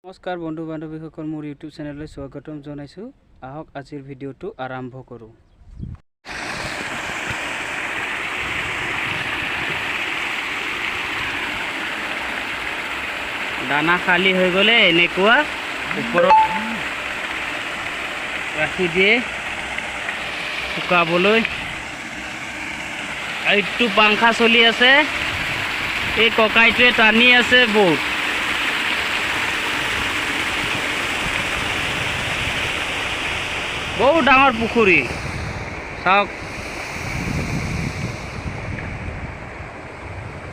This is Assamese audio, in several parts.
নমস্কাৰ বন্ধু বান্ধৱীসকল, মোৰ ইউটিউব চেনেললৈ স্বাগতম জনাইছোঁ। আহক আজিৰ ভিডিঅ'টো আৰম্ভ কৰোঁ। দানা খালী হৈ গ'লে এনেকুৱা ওপৰত ৰাখি দিয়ে শুকাবলৈ। এইটো পাংখা চলি আছে, এই ককাইটোৱে টানি আছে বহুত। বহু ডাঙৰ পুখুৰী চাওক,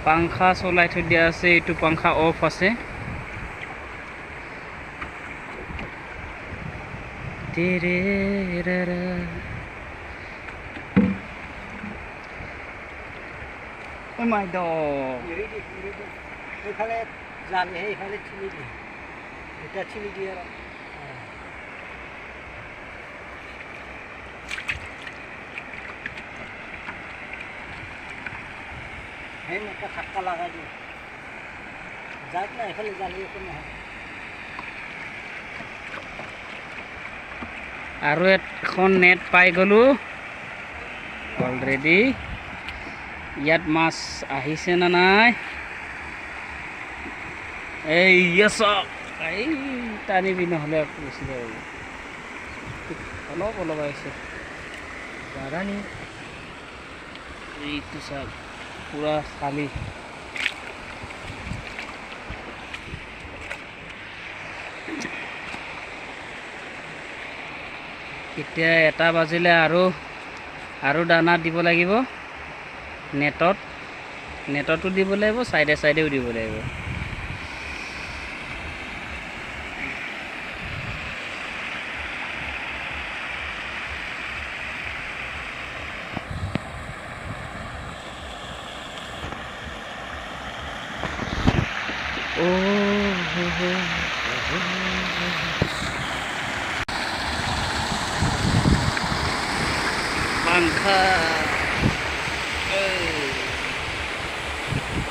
পাংখা চলাই থৈ দিয়া আছে। এইটো পাংখা অফ আছে। আৰু এখন নেট পাই গ'লো অলৰেডি। ইয়াত মাছ আহিছে না নাই? এই চাওক, এই টানিবি নহ'লে বেছি অলপ অলপ আহিছে। এইটো চাওক পুৰা খালী। এতিয়া 1টা বাজিলে আৰু দানা দিব লাগিব। নেটতো দিব লাগিব, চাইডে চাইডেও দিব লাগিব। পাংখা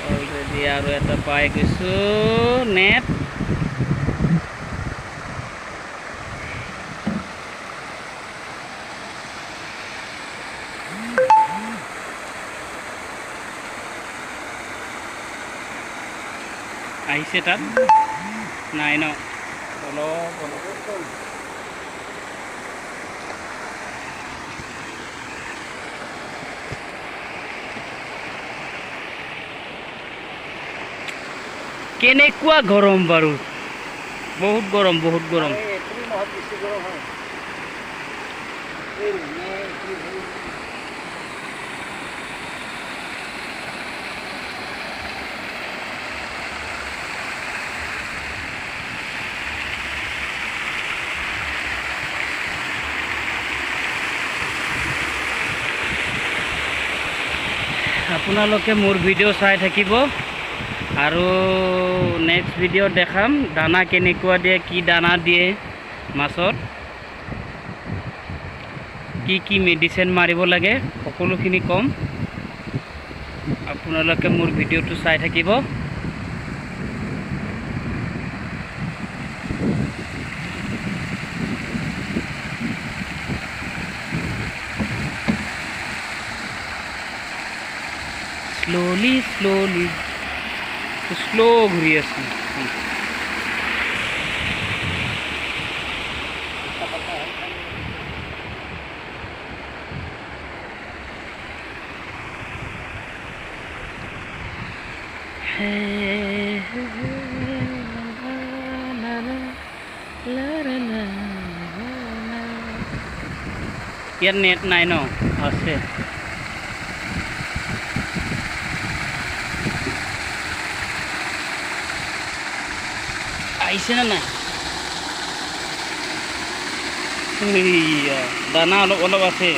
অলৰেডি আৰু এটা পাই গৈছোঁ নেট। আহিছে তাত নাই ন? অলপ অলপ কেনেকুৱা গৰম বাৰু, বহুত গৰম, বহুত গৰম। আপোনালোকে মোৰ ভিডিঅ' চাই থাকিব আৰু নেক্সট ভিডিঅ'ত দেখাম দানা কেনেকুৱা দিয়ে, কি দানা দিয়ে মাছত, কি মেডিচিন মাৰিব লাগে, সকলোখিনি কম। আপোনালোকে মোৰ ভিডিঅ'টো চাই থাকিব। শ্ল'লি ঘূৰি আছোঁ। ইয়াত নেট নাই ন? আছে। আহিছে না নাই? দানা অলপ অলপ আছে।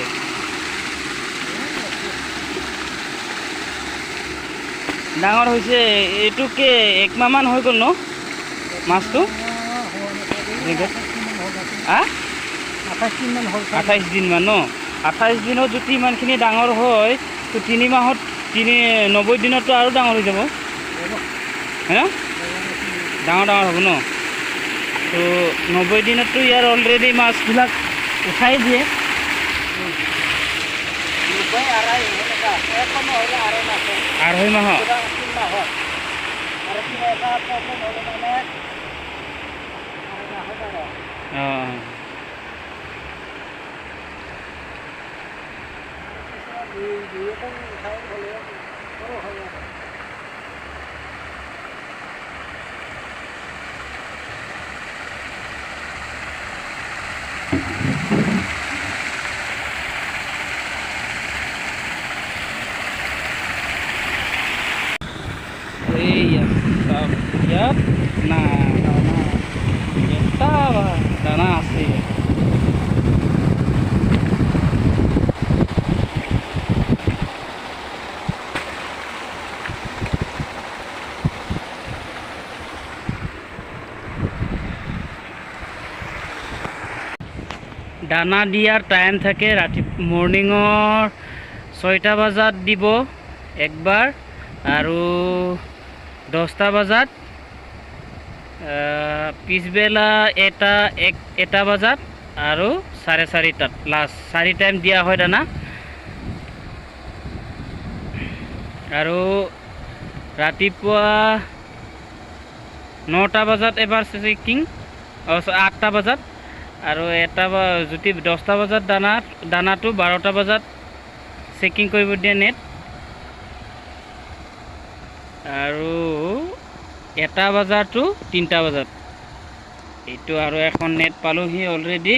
ডাঙৰ হৈছে। এইটোকে 1 মাহ মান হৈ গ'ল ন মাছটো? 28 দিন মান ন? 28 দিনত যদি ইমানখিনি ডাঙৰ হয়, তো 3 মাহত 90 দিনততো আৰু ডাঙৰ হৈ যাব, হে? ডাঙৰ হ'ব ন? তো 90 দিনতো ইয়াৰ অলৰেডি মাছবিলাক উঠাই দিয়ে। আঢ়ৈ মাহত অঁ iya siap. Nah, kita dana asli. দানা দিয়াৰ টাইম থাকে ৰাতি মৰ্নিঙৰ 6টা বজাত দিব একবাৰ, আৰু 10টা বজাত, পিছবেলা এটা বজাত, আৰু 4:30টাত লাষ্ট 4 টাইম দিয়া হয় দানা। আৰু ৰাতিপুৱা 9টা বজাত এবাৰ চেকিং, 8টা বজাত, আৰু যদি 10টা বজাত দানাটো 12টা বজাত চেকিং কৰিব দিয়ে নেট। আৰু 1টা বজাতো 3টা বজাত। এইটো আৰু এখন নেট পালোহি অলৰেডি।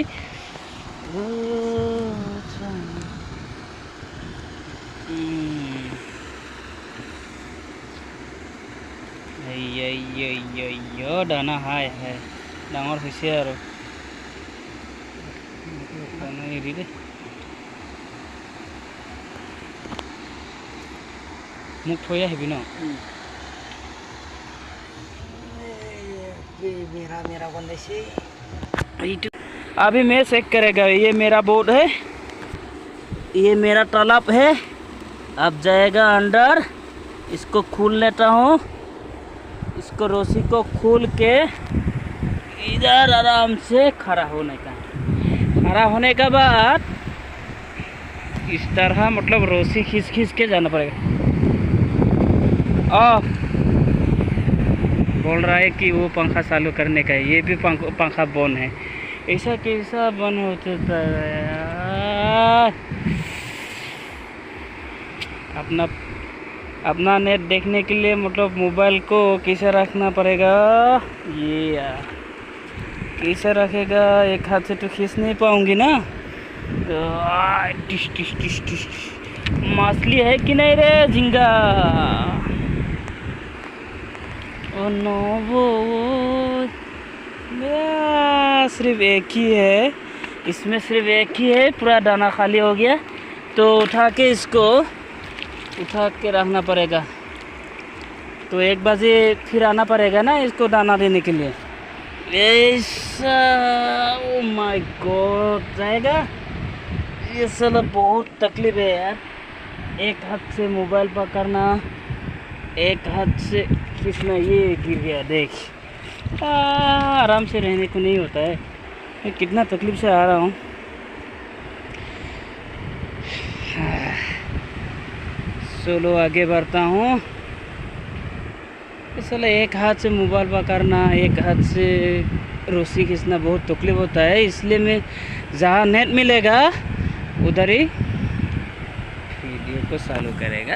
দানা হাই হাই ডাঙৰ হৈছে আৰু দানা এৰি দে। मुख थोया है भी ना। मेरा बंदे से अभी मैं चेक करेगा। ये मेरा बोट है, ये मेरा तालाब है। अब जाएगा अंदर, इसको खोल लेता हूँ। इसको रस्सी को खोल के इधर आराम से खड़ा होने का बाद इस तरह मतलब रस्सी खींच के जाना पड़ेगा। बोल रहा है कि वो पंखा चालू करने का है, ये भी पंखा बंद है। ऐसा कैसा बंद होता है यार। अपना नेट देखने के लिए मतलब मोबाइल को कैसे रखना पड़ेगा। ये यार कैसे रखेगा, एक हाथ से तो खींच नहीं पाऊंगी ना। टिश टिश टिश टिश मछली है कि नहीं रे झिंगा। ओ नो वो सिर्फ एक ही है, इसमें सिर्फ एक ही है। पूरा दाना खाली हो गया तो उठा के रखना पड़ेगा। तो 1 बजे फिर आना पड़ेगा ना इसको दाना देने के लिए। ऐसा ओ माय गॉड जाएगा। ये साला बहुत तकलीफ है यार। एक हाथ से मोबाइल पकड़ना, एक हाथ से खींचना। ये गिर गया देख। आराम से रहने को नहीं होता है। मैं कितना तकलीफ से आ रहा हूँ। चलो आगे बढ़ता हूँ। साला एक हाथ से मोबाइल पकड़ना, एक हाथ से रस्सी खींचना बहुत तकलीफ होता है। इसलिए मैं जहाँ नेट मिलेगा उधर ही वीडियो को चालू करेगा।